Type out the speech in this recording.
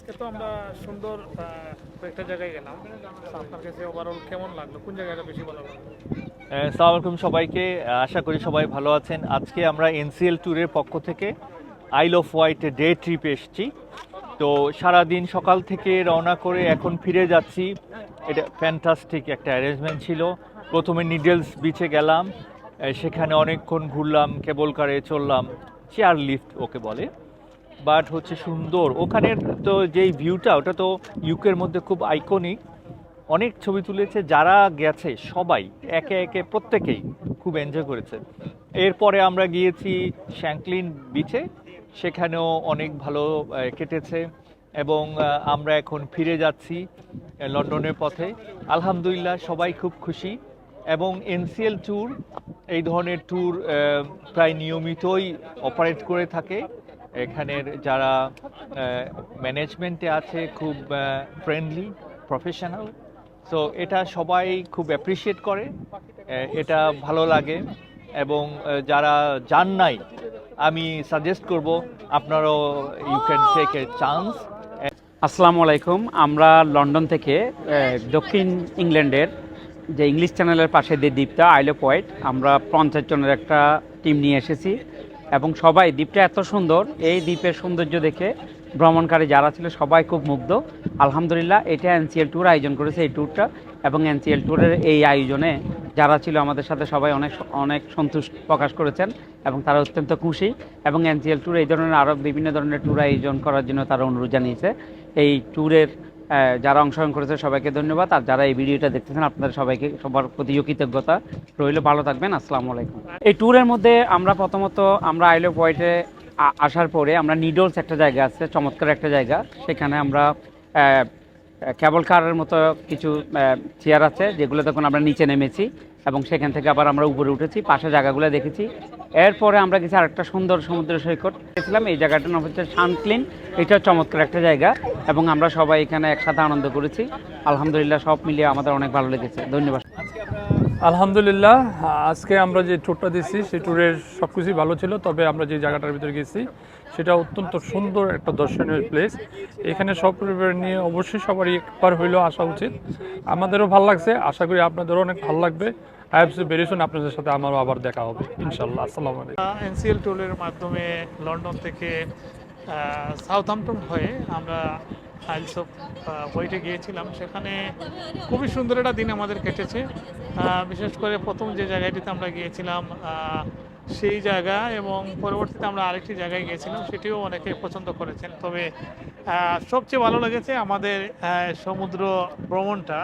আজকে তো আমরা সুন্দর কয়েকটা জায়গায় গেলাম। আপনার কাছে ওভারঅল কেমন লাগলো, কোন জায়গাটা বেশি ভালো লাগলো? আসসালামু আলাইকুম সবাইকে। আশা করি সবাই ভালো আছেন। আজকে আমরা এনসিএল ট্যুরের পক্ষ থেকে আইল অফ হোয়াইট ডে ট্রিপে এসেছি। তো সারাদিন সকাল থেকে রওনা করে এখন ফিরে যাচ্ছি। এটা ফ্যান্টাস্টিক একটা অ্যারেঞ্জমেন্ট ছিল। প্রথমে নিডলস বিচে গেলাম, সেখানে অনেকক্ষণ ঘুরলাম, কেবল কারে চললাম, চেয়ার লিফট ওকে বলে। বাট হচ্ছে সুন্দর ওখানের তো যেই ভিউটা, ওটা তো ইউকের মধ্যে খুব আইকনিক। অনেক ছবি তুলেছে, যারা গেছে সবাই একে একে প্রত্যেকেই খুব এনজয় করেছে। এরপরে আমরা গিয়েছি শ্যাঙ্কলিন বিচে, সেখানেও অনেক ভালো কেটেছে এবং আমরা এখন ফিরে যাচ্ছি লন্ডনের পথে। আলহামদুলিল্লাহ সবাই খুব খুশি এবং এনসিএল ট্যুর এই ধরনের ট্যুর প্রায় নিয়মিতই অপারেট করে থাকে। এখানের যারা ম্যানেজমেন্টে আছে খুব ফ্রেন্ডলি, প্রফেশনাল। সো এটা সবাই খুব অ্যাপ্রিসিয়েট করে, এটা ভালো লাগে। এবং যারা যান নাই, আমি সাজেস্ট করব আপনারাও you can take a chance. আসসালামু আলাইকুম। আমরা লন্ডন থেকে দক্ষিণ ইংল্যান্ডের যে ইংলিশ চ্যানেলের পাশে যে দ্বীপটা আইল অফ হোয়াইট, আমরা 50 জনের একটা টিম নিয়ে এসেছি এবং সবাই দ্বীপটা এত সুন্দর, এই দ্বীপের সৌন্দর্য দেখে ভ্রমণকারী যারা ছিল সবাই খুব মুগ্ধ। আলহামদুলিল্লাহ এটা এনসিএল ট্যুর আয়োজন করেছে এই ট্যুরটা, এবং এনসিএল ট্যুরের এই আয়োজনে যারা ছিল আমাদের সাথে সবাই অনেক অনেক সন্তুষ্ট প্রকাশ করেছেন এবং তারা অত্যন্ত খুশি। এবং এনসিএল ট্যুর এই ধরনের আরও বিভিন্ন ধরনের ট্যুর আয়োজন করার জন্য তারা অনুরোধ জানিয়েছে। এই ট্যুরের যারা অংশগ্রহণ করেছে সবাইকে ধন্যবাদ, আর যারা এই ভিডিওটা দেখতেছেন আপনাদের সবাইকে সবার প্রতি কৃতজ্ঞতা রইল। ভালো থাকবেন। আসসালামু আলাইকুম। এই ট্যুরের মধ্যে আমরা প্রথমত আমরা আইল অফ হোয়াইটে আসার পরে আমরা নিডলস একটা জায়গা আছে, চমৎকার একটা জায়গা, সেখানে আমরা কেবল কারের মতো কিছু চেয়ার আছে যেগুলো তখন আমরা নিচে নেমেছি এবং সেখান থেকে আবার আমরা উপরে উঠেছি, পাশে জায়গাগুলো দেখেছি। এরপরে আমরা গেছি আরেকটা সুন্দর সমুদ্র সৈকত গেছিলাম, এই জায়গাটার নাম হচ্ছে শ্যাঙ্কলিন। এটা চমৎকার একটা জায়গা এবং আমরা সবাই এখানে একসাথে আনন্দ করেছি। আলহামদুলিল্লাহ সব মিলিয়ে আমাদের অনেক ভালো লেগেছে। ধন্যবাদ। আলহামদুলিল্লাহ, আজকে আমরা যে ট্যুরটা দিচ্ছি সেই ট্যুরের সব কিছুই ভালো ছিল। তবে আমরা যে জায়গাটার ভিতরে গেছি সেটা অত্যন্ত সুন্দর একটা দর্শনীয় প্লেস। এখানে সব পরিবার নিয়ে অবশ্যই সবারই একবার হইলেও আসা উচিত। আমাদেরও ভালো লাগছে, আশা করি আপনাদেরও অনেক ভালো লাগবে। I have see very soon আপনাদের সাথে আমারও আবার দেখা হবে ইনশাল্লাহ। আসসালামু আলাইকুম। এনসিএল ট্যুরের মাধ্যমে লন্ডন থেকে সাউথহ্যাম্পটন হয়ে আমরা আইলস অফ হোয়াইটে গিয়েছিলাম। সেখানে খুবই সুন্দর একটা দিন আমাদের কেটেছে। বিশেষ করে প্রথম যে জায়গাটিতে আমরা গিয়েছিলাম সেই জায়গা, এবং পরবর্তীতে আমরা আরেকটি জায়গায় গিয়েছিলাম, সেটিও অনেকে পছন্দ করেছেন। তবে সবচেয়ে ভালো লেগেছে আমাদের সমুদ্র ভ্রমণটা।